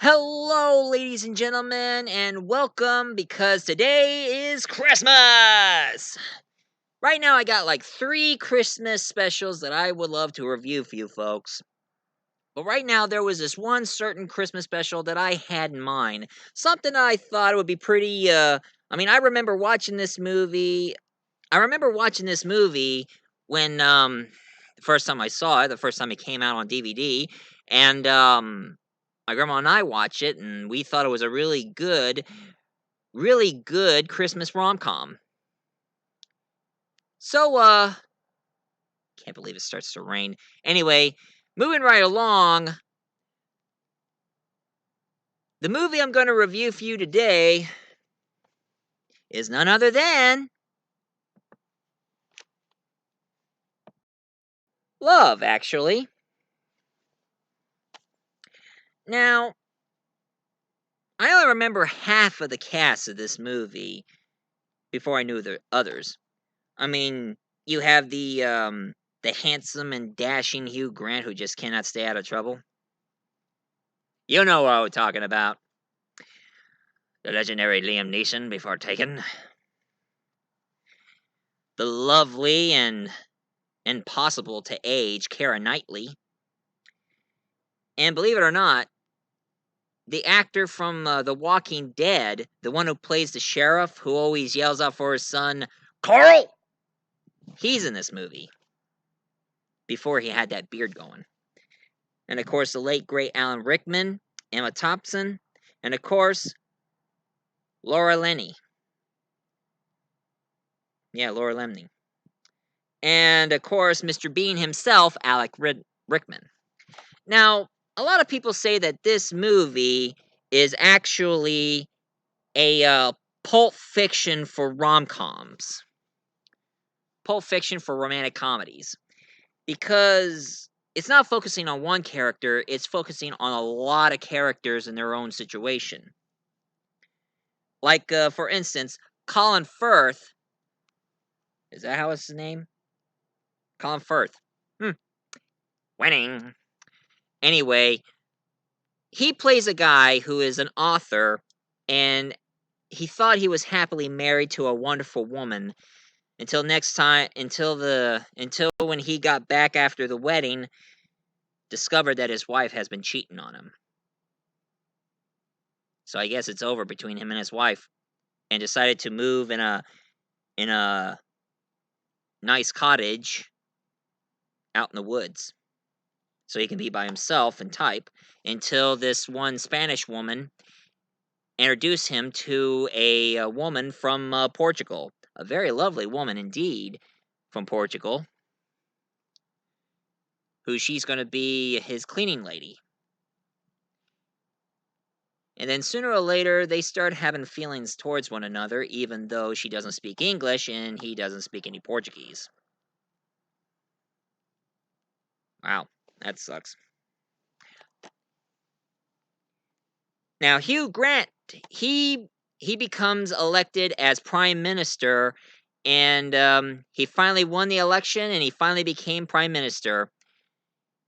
Hello, ladies and gentlemen, and welcome because today is Christmas! Right now, I got like 3 Christmas specials that I would love to review for you folks. But right now, there was this one certain Christmas special that I had in mind. Something I thought would be pretty, I remember watching this movie. I remember watching this movie when, the first time I saw it, the first time it came out on DVD, and, my grandma and I watched it, and we thought it was a really good Christmas rom-com. So, can't believe it starts to rain. Anyway, moving right along, the movie I'm gonna review for you today is none other than Love, actually. Now, I only remember half of the cast of this movie before I knew the others. I mean, you have the handsome and dashing Hugh Grant who just cannot stay out of trouble. You know what I'm talking about. The legendary Liam Neeson before Taken. The lovely and impossible to age Keira Knightley. And believe it or not, the actor from The Walking Dead, the one who plays the sheriff who always yells out for his son, Carl! He's in this movie. Before he had that beard going. And of course, the late great Alan Rickman, Emma Thompson, and of course, Laura Linney. Yeah, Laura Linney. And of course, Mr. Bean himself, Alec Rickman. Now, a lot of people say that this movie is actually a Pulp Fiction for rom-coms. Pulp Fiction for romantic comedies. Because it's not focusing on one character, it's focusing on a lot of characters in their own situation. Like, for instance, Colin Firth. Is that how it's his name? Colin Firth. Winning. Anyway, he plays a guy who is an author, and he thought he was happily married to a wonderful woman until when he got back after the wedding, discovered that his wife has been cheating on him. So I guess it's over between him and his wife, and decided to move in a nice cottage out in the woods so he can be by himself and type until this one Spanish woman introduced him to a woman from Portugal, a very lovely woman indeed from Portugal, who she's going to be his cleaning lady. And then sooner or later, they start having feelings towards one another, even though she doesn't speak English and he doesn't speak any Portuguese. Wow, that sucks. Now, Hugh Grant, he becomes elected as prime minister, and he finally won the election, and he finally became prime minister.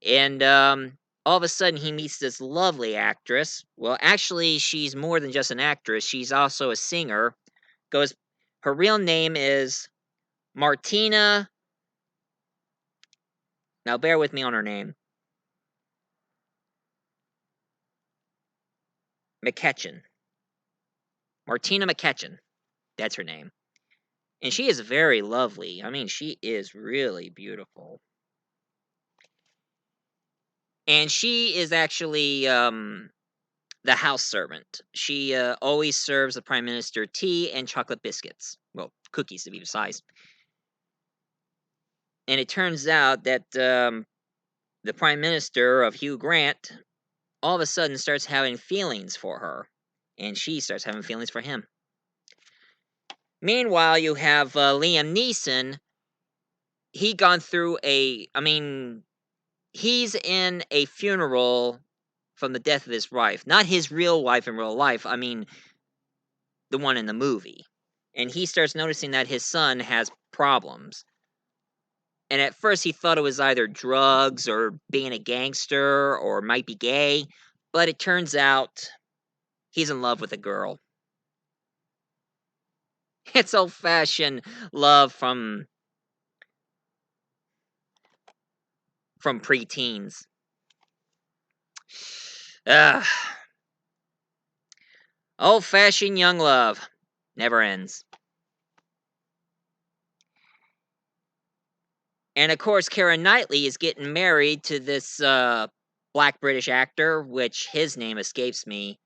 And all of a sudden, he meets this lovely actress. Well, actually, she's more than just an actress. She's also a singer. Her real name is Martina. Now, bear with me on her name. McKetchin. Martina McKetchin. That's her name. And she is very lovely. I mean, she is really beautiful. And she is actually the house servant. She always serves the prime minister tea and chocolate biscuits. Well, cookies to be precise. And it turns out that the prime minister of Hugh Grant all of a sudden starts having feelings for her. And she starts having feelings for him. Meanwhile, you have Liam Neeson. He's in a funeral from the death of his wife. Not his real wife in real life, I mean the one in the movie. And he starts noticing that his son has problems. And at first he thought it was either drugs or being a gangster or might be gay. But it turns out he's in love with a girl. It's old-fashioned love from preteens. Ugh. Old-fashioned young love. Never ends. And of course, Keira Knightley is getting married to this black British actor, which his name escapes me.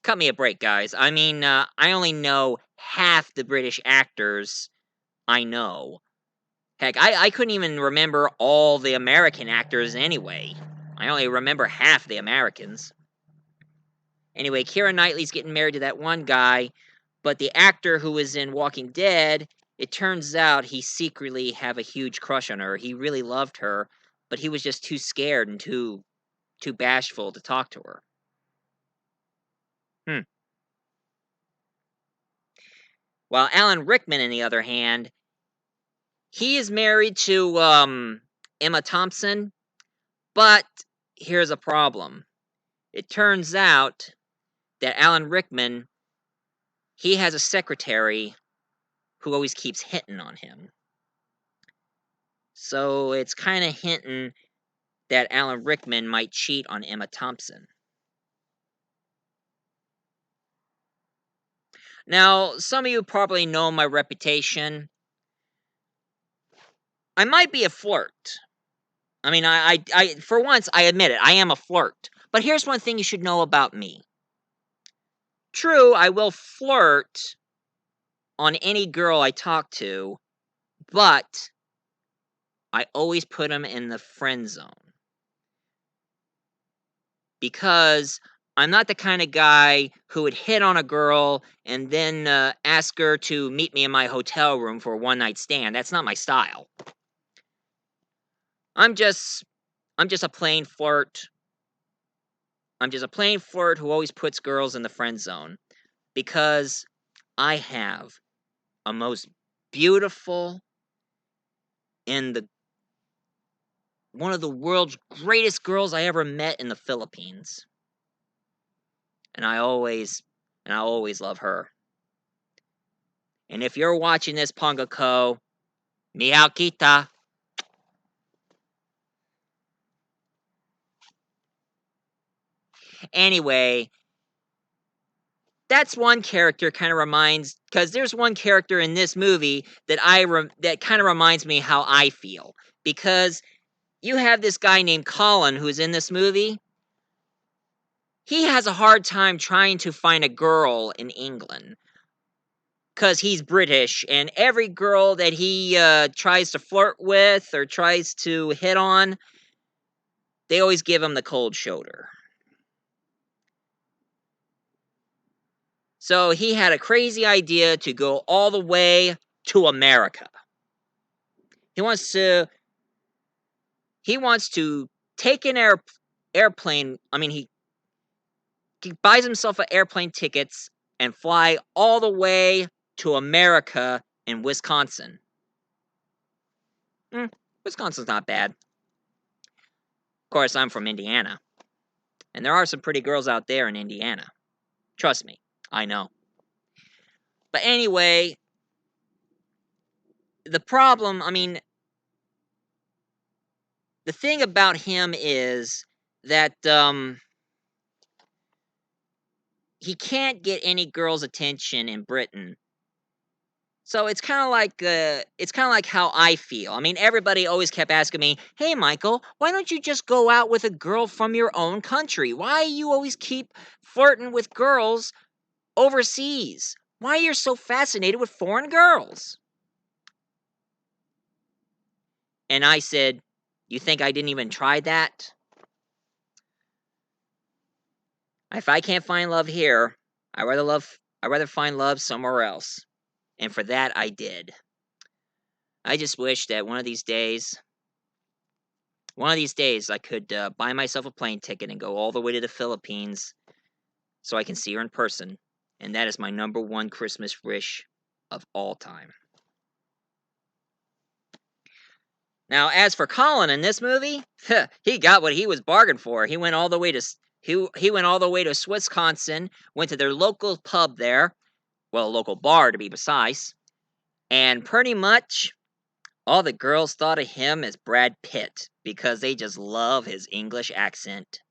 Cut me a break, guys. I mean, I only know half the British actors I know. Heck, I couldn't even remember all the American actors anyway. I only remember half the Americans. Anyway, Keira Knightley's getting married to that one guy, but the actor who was in Walking Dead, it turns out he secretly have a huge crush on her. He really loved her, but he was just too scared and too bashful to talk to her. While Alan Rickman, on the other hand, he is married to Emma Thompson, but here's a problem. It turns out that Alan Rickman, he has a secretary who always keeps hitting on him. So it's kind of hinting that Alan Rickman might cheat on Emma Thompson. Now, some of you probably know my reputation. I might be a flirt. I mean, I for once, I admit it, I am a flirt. But here's one thing you should know about me. True, I will flirt on any girl I talk to, but I always put them in the friend zone. Because I'm not the kind of guy who would hit on a girl and then ask her to meet me in my hotel room for a one-night stand. That's not my style. I'm just a plain flirt. I'm just a plain flirt who always puts girls in the friend zone. Because I have a most beautiful and one of the world's greatest girls I ever met in the Philippines. And I always love her. And if you're watching this, Ponga Ko, miao kita. Anyway, that's one character kind of reminds, because there's one character in this movie that that kind of reminds me how I feel. Because you have this guy named Colin who's in this movie. He has a hard time trying to find a girl in England. Because he's British, and every girl that he tries to flirt with or tries to hit on, they always give him the cold shoulder. So he had a crazy idea to go all the way to America. He wants to take an airplane. I mean, he buys himself an airplane tickets and fly all the way to America in Wisconsin. Wisconsin's not bad. Of course, I'm from Indiana. And there are some pretty girls out there in Indiana. Trust me, I know. But anyway, the problem, I mean, the thing about him is that he can't get any girl's attention in Britain. So it's kind of like how I feel. I mean, everybody always kept asking me, "Hey, Michael, why don't you just go out with a girl from your own country? Why you always keep flirting with girls overseas? Why you're so fascinated with foreign girls?" And I said, "You think I didn't even try that? If I can't find love here, I'd rather find love somewhere else." And for that, I did. I just wish that one of these days, I could buy myself a plane ticket and go all the way to the Philippines so I can see her in person. And that is my number one Christmas wish of all time. Now, as for Colin in this movie, he got what he was bargained for. He went all the way to he went all the way to Wisconsin, went to their local pub there, well, a local bar to be precise, and pretty much all the girls thought of him as Brad Pitt because they just love his English accent.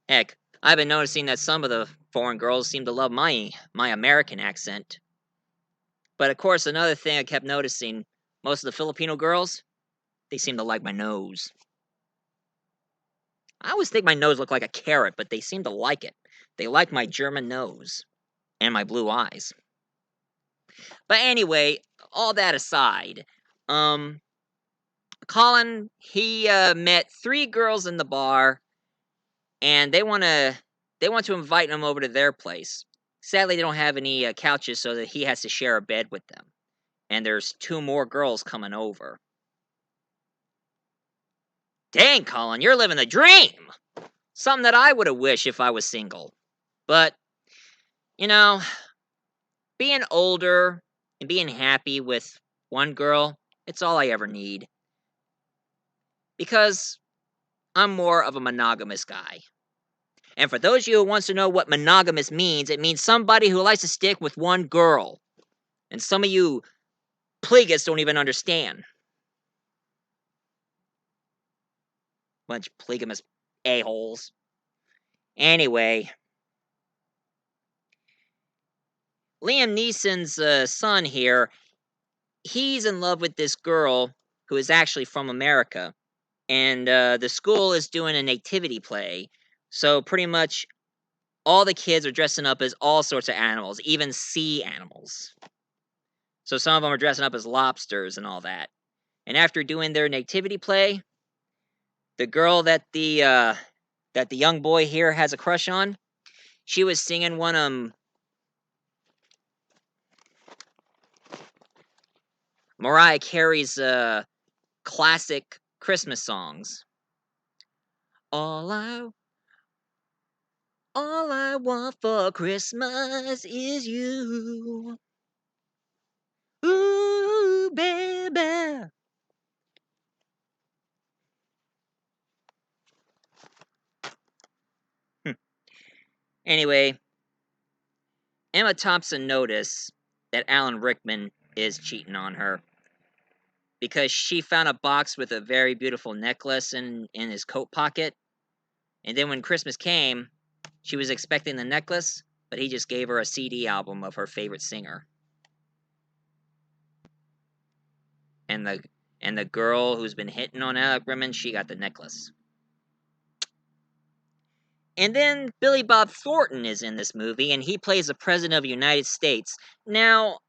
Heck, I've been noticing that some of the foreign girls seem to love my American accent. But of course, another thing I kept noticing, most of the Filipino girls, they seem to like my nose. I always think my nose looked like a carrot, but they seem to like it. They like my German nose and my blue eyes. But anyway, all that aside, Colin, he met 3 girls in the bar, and they want to invite him over to their place. Sadly, they don't have any couches, so that he has to share a bed with them. And there's 2 more girls coming over. Dang, Colin, you're living the dream! Something that I would have wished if I was single. But, you know, being older and being happy with one girl, it's all I ever need. Because I'm more of a monogamous guy. And for those of you who wants to know what monogamous means, it means somebody who likes to stick with one girl. And some of you pligas don't even understand. Bunch of polygamous a-holes. Anyway, Liam Neeson's son here, he's in love with this girl who is actually from America. And the school is doing a nativity play. So pretty much all the kids are dressing up as all sorts of animals, even sea animals. So some of them are dressing up as lobsters and all that. And after doing their nativity play, the girl that the young boy here has a crush on, she was singing one of Mariah Carey's classic Christmas songs. All I want for Christmas is you. Ooh, baby. Anyway, Emma Thompson noticed that Alan Rickman is cheating on her because she found a box with a very beautiful necklace in his coat pocket. And then when Christmas came, she was expecting the necklace, but he just gave her a CD album of her favorite singer. And the girl who's been hitting on Alec Rickman, she got the necklace. And then Billy Bob Thornton is in this movie, and he plays the President of the United States. Now,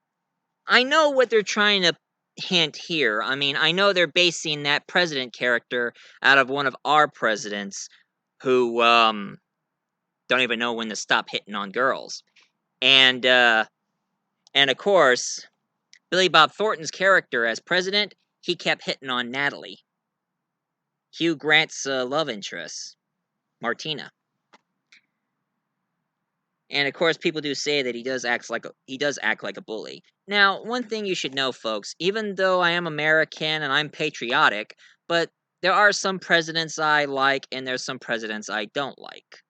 I know what they're trying to hint here. I mean, I know they're basing that president character out of one of our presidents who don't even know when to stop hitting on girls. And of course, Billy Bob Thornton's character as president, he kept hitting on Natalie, Hugh Grant's love interest, Martina. And of course, people do say that he does act like a bully. Now, one thing you should know, folks, even though I am American and I'm patriotic, but there are some presidents I like and there's some presidents I don't like.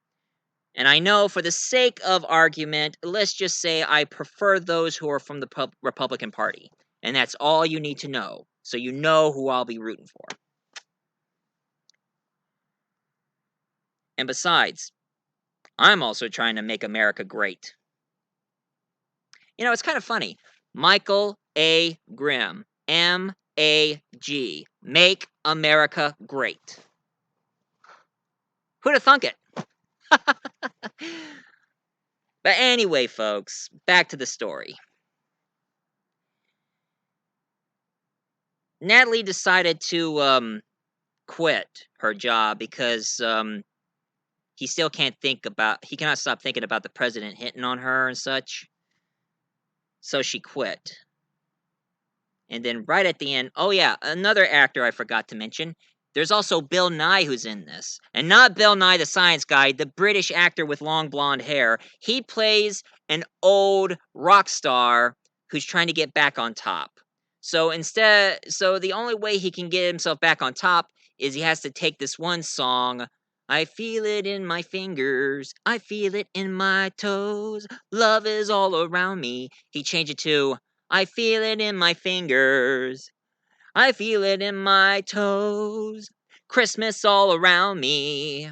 And I know for the sake of argument, let's just say I prefer those who are from the Republican Party. And that's all you need to know, so you know who I'll be rooting for. And besides, I'm also trying to make America great. You know, it's kind of funny. Michael A. Grimm, M-A-G, Make America Great. Who'd have thunk it? But anyway, folks, back to the story. Natalie decided to quit her job because he cannot stop thinking about the president hitting on her and such. So she quit. And then right at the end, oh yeah, another actor I forgot to mention. There's also Bill Nye who's in this. And not Bill Nye the Science Guy, the British actor with long blonde hair. He plays an old rock star who's trying to get back on top. So the only way he can get himself back on top is he has to take this one song. I feel it in my fingers. I feel it in my toes. Love is all around me. He changed it to I feel it in my fingers. I feel it in my toes. Christmas all around me.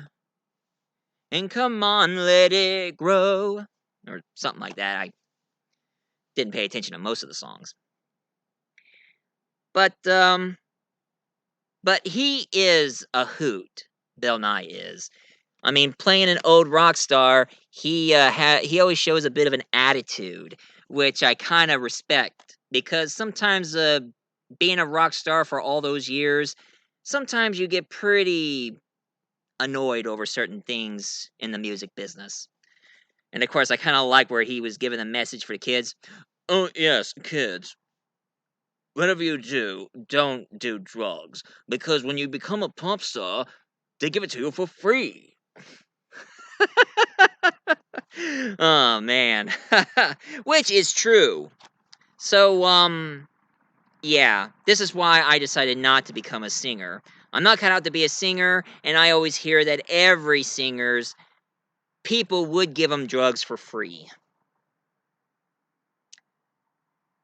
And come on, let it grow. Or something like that. I didn't pay attention to most of the songs. But he is a hoot. Bill Nye is. I mean, playing an old rock star, he always shows a bit of an attitude, which I kind of respect because sometimes being a rock star for all those years, sometimes you get pretty annoyed over certain things in the music business. And of course, I kind of like where he was giving a message for the kids. Oh yes, kids, whatever you do, don't do drugs because when you become a pop star, they give it to you for free. Oh man. Which is true. So yeah, this is why I decided not to become a singer. I'm not cut out to be a singer, and I always hear that every singer's people would give them drugs for free.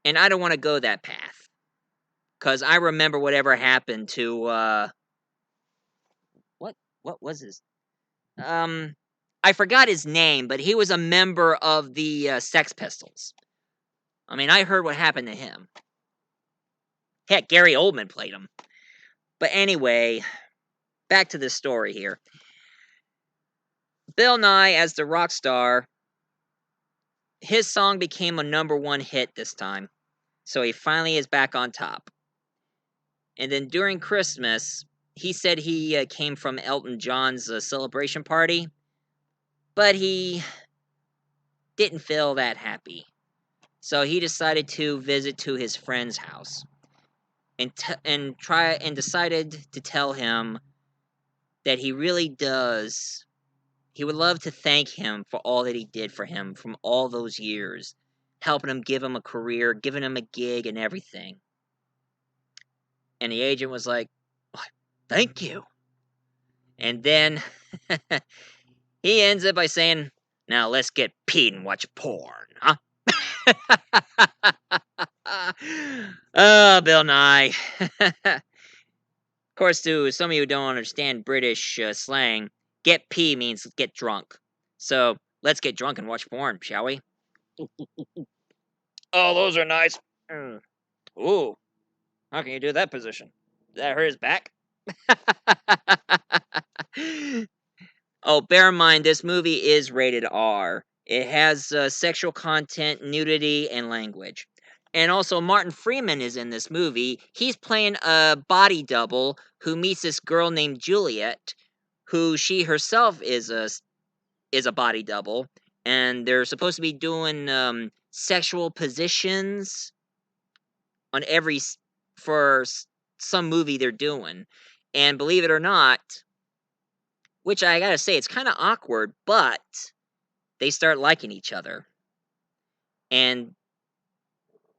And I don't want to go that path. Cause I remember whatever happened to what was his I forgot his name, but he was a member of the Sex Pistols. I mean, I heard what happened to him. Heck, Gary Oldman played him. But anyway, back to the story here. Bill Nye, as the rock star, his song became a #1 hit this time. So he finally is back on top. And then during Christmas, he said he came from Elton John's celebration party, but he didn't feel that happy. So he decided to visit to his friend's house and decided to tell him that he really does. He would love to thank him for all that he did for him from all those years, helping him, give him a career, giving him a gig and everything. And the agent was like, "Thank you." And then he ends it by saying, "Now let's get peed and watch porn, huh?" Oh, Bill Nye. Of course, to some of you who don't understand British slang, get pee means get drunk. So let's get drunk and watch porn, shall we? Oh, those are nice. Ooh, how can you do that position? Did that hurt his back? Oh, bear in mind, this movie is rated R. It has sexual content, nudity, and language. And also, Martin Freeman is in this movie. He's playing a body double who meets this girl named Juliet, who she herself is a body double, and they're supposed to be doing sexual positions on for some movie they're doing. And believe it or not, which I gotta say, it's kind of awkward, but they start liking each other. And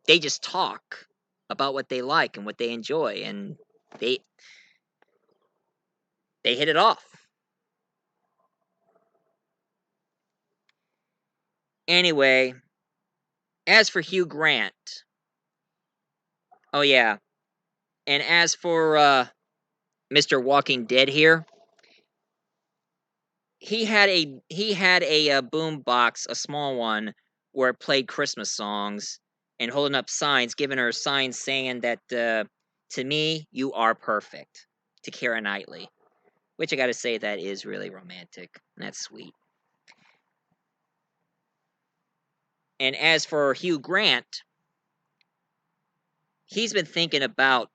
they just talk about what they like and what they enjoy, and they they hit it off. Anyway, as for Hugh Grant, oh yeah, and as for Mr. Walking Dead here, he had a boom box, a small one, where it played Christmas songs and holding up signs, giving her signs saying that to me you are perfect, to Keira Knightley, which I got to say that is really romantic. That's sweet. And as for Hugh Grant, he's been thinking about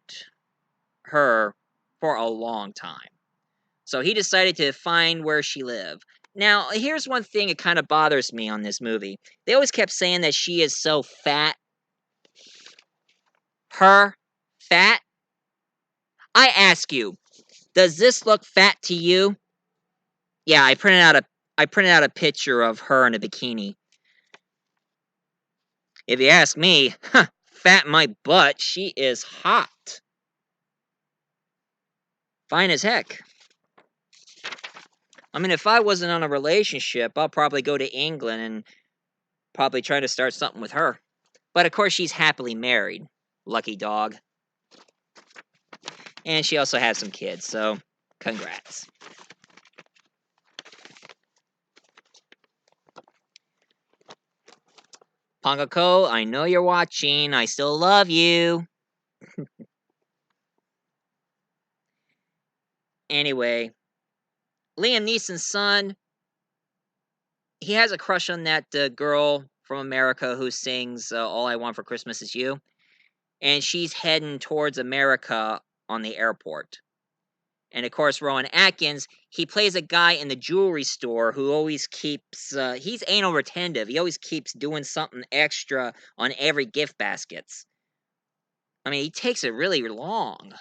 her for a long time. So he decided to find where she lived. Now, here's one thing that kind of bothers me on this movie. They always kept saying that she is so fat. Her fat? I ask you, does this look fat to you? Yeah, I printed out a picture of her in a bikini. If you ask me, fat in my butt. She is hot. Fine as heck. I mean, if I wasn't on a relationship, I'll probably go to England and probably try to start something with her. But of course, she's happily married. Lucky dog. And she also has some kids, so congrats. Pongako, I know you're watching. I still love you. Anyway, Liam Neeson's son, he has a crush on that girl from America who sings All I Want for Christmas Is You. And she's heading towards America on the airport. And of course, Rowan Atkins, he plays a guy in the jewelry store who always keeps, he's anal retentive. He always keeps doing something extra on every gift baskets. I mean, he takes it really long.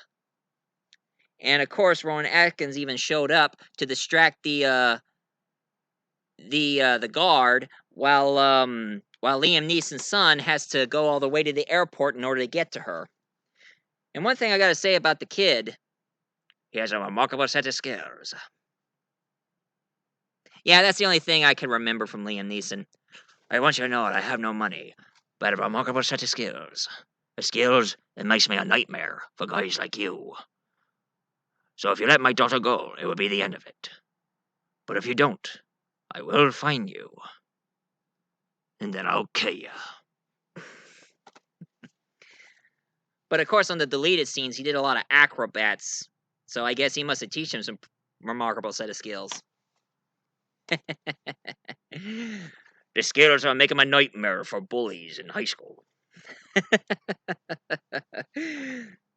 And of course, Rowan Atkins even showed up to distract the guard while Liam Neeson's son has to go all the way to the airport in order to get to her. And one thing I gotta say about the kid, he has a remarkable set of skills. Yeah, that's the only thing I can remember from Liam Neeson. I want you to know that I have no money, but a remarkable set of skills. The skills that makes me a nightmare for guys like you. So if you let my daughter go, it will be the end of it. But if you don't, I will find you. And then I'll kill you. But of course, on the deleted scenes, he did a lot of acrobats. So I guess he must have teach him some remarkable set of skills. The skills are making my nightmare for bullies in high school.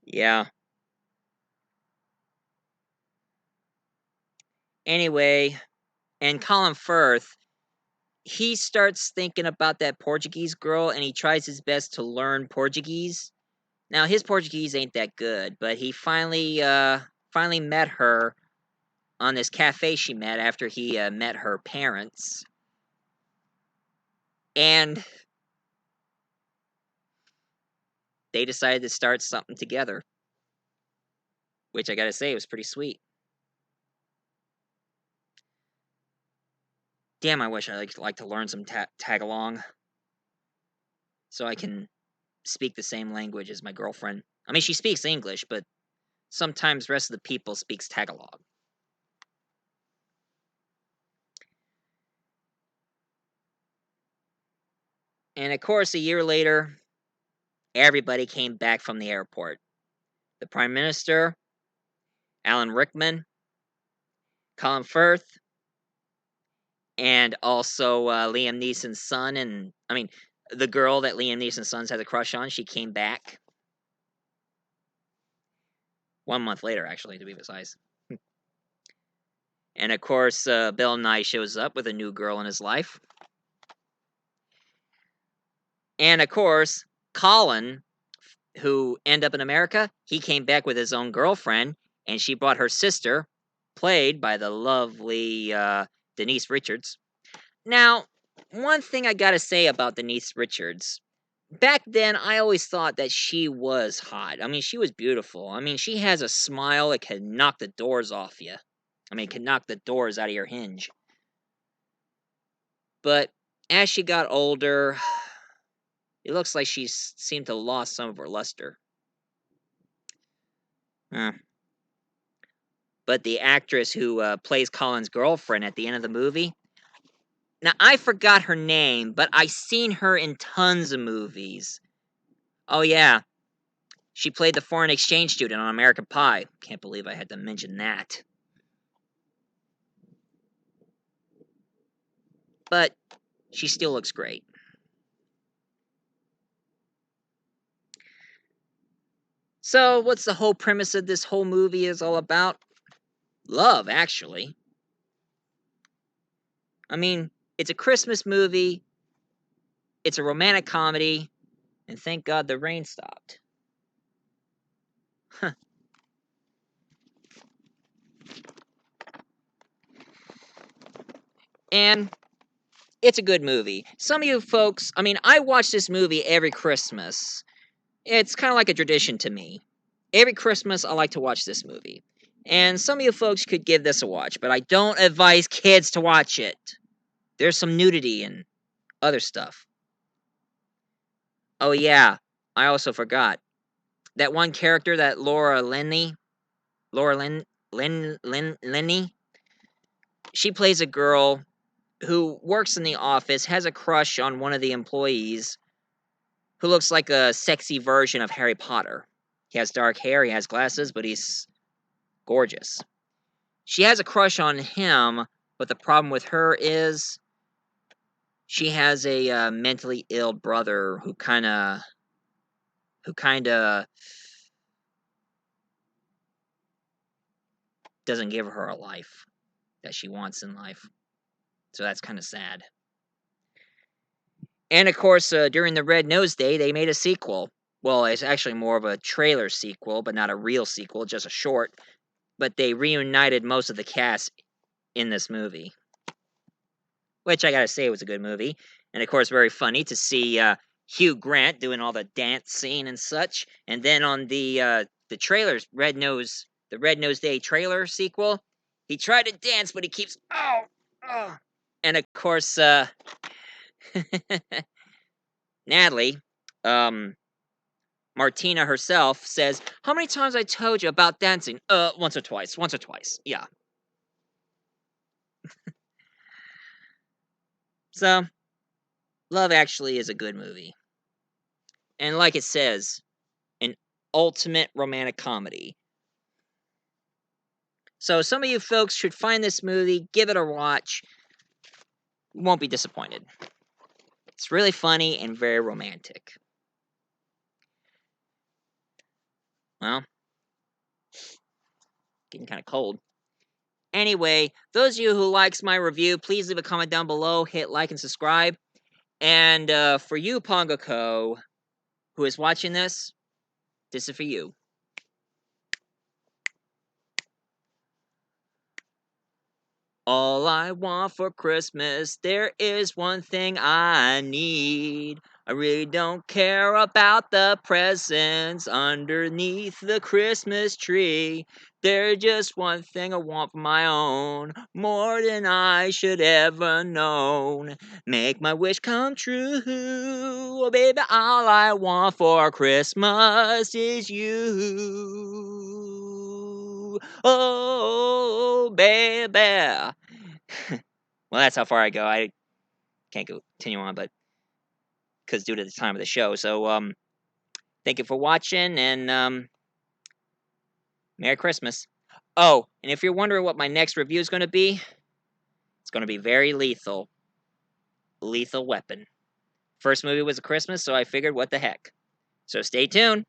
Yeah. Anyway, and Colin Firth, he starts thinking about that Portuguese girl and he tries his best to learn Portuguese. Now, his Portuguese ain't that good, but he finally met her on this cafe she met after he met her parents. And they decided to start something together, which I gotta say was pretty sweet. Damn, I wish I like to learn some tag-along so I can speak the same language as my girlfriend. I mean, she speaks English, but sometimes the rest of the people speaks Tagalog. And of course, a year later, everybody came back from the airport. The Prime Minister, Alan Rickman, Colin Firth, and also Liam Neeson's son, and I mean, the girl that Liam Neeson's son has a crush on, she came back. 1 month later, actually, to be precise. And of course, Bill Nye shows up with a new girl in his life. And of course, Colin, who ended up in America, he came back with his own girlfriend, and she brought her sister, played by the lovely Denise Richards. Now, one thing I gotta say about Denise Richards, back then I always thought that she was hot. I mean, she was beautiful. I mean, she has a smile that could knock the doors off you. I mean, could knock the doors out of your hinge. But as she got older, it looks like she seemed to lost some of her luster. But the actress who plays Colin's girlfriend at the end of the movie, now I forgot her name, but I seen her in tons of movies. Oh yeah, she played the foreign exchange student on American Pie. Can't believe I had to mention that. But she still looks great. So, what's the whole premise of this whole movie is all about? Love, actually. I mean, it's a Christmas movie, it's a romantic comedy, and thank God the rain stopped. Huh. And it's a good movie. Some of you folks, I mean, I watch this movie every Christmas. It's kind of like a tradition to me. Every Christmas, I like to watch this movie. And some of you folks could give this a watch, but I don't advise kids to watch it. There's some nudity and other stuff. Oh yeah, I also forgot. That one character, that Lenny, she plays a girl who works in the office, has a crush on one of the employees who looks like a sexy version of Harry Potter. He has dark hair, he has glasses, but he's gorgeous. She has a crush on him, but the problem with her is she has a mentally ill brother who kind of doesn't give her a life that she wants in life. So that's kind of sad. And of course, during the Red Nose Day, they made a sequel. Well, it's actually more of a trailer sequel, but not a real sequel, just a short. But they reunited most of the cast in this movie, which I gotta say was a good movie. And of course, very funny to see Hugh Grant doing all the dance scene and such. And then on the trailers, the Red Nose Day trailer sequel, he tried to dance, but he keeps oh. And of course, Natalie, um, Martina herself says, "How many times I told you about dancing? Once or twice. Once or twice. Yeah." So, Love Actually is a good movie. And like it says, an ultimate romantic comedy. So some of you folks should find this movie, give it a watch. You won't be disappointed. It's really funny and very romantic. Well, getting kind of cold. Anyway, those of you who likes my review, please leave a comment down below, hit like and subscribe. And for you, Pongako, who is watching this is for you. All I want for Christmas, there is one thing I need. I really don't care about the presents underneath the Christmas tree. There's just one thing I want for my own, more than I should ever known. Make my wish come true. Oh, baby, all I want for Christmas is you. Oh, baby. Well, that's how far I go. I can't continue on, but because due to the time of the show. So, thank you for watching, and Merry Christmas. Oh, and if you're wondering what my next review is going to be, it's going to be very lethal. Lethal Weapon. First movie was a Christmas, so I figured, what the heck. So stay tuned.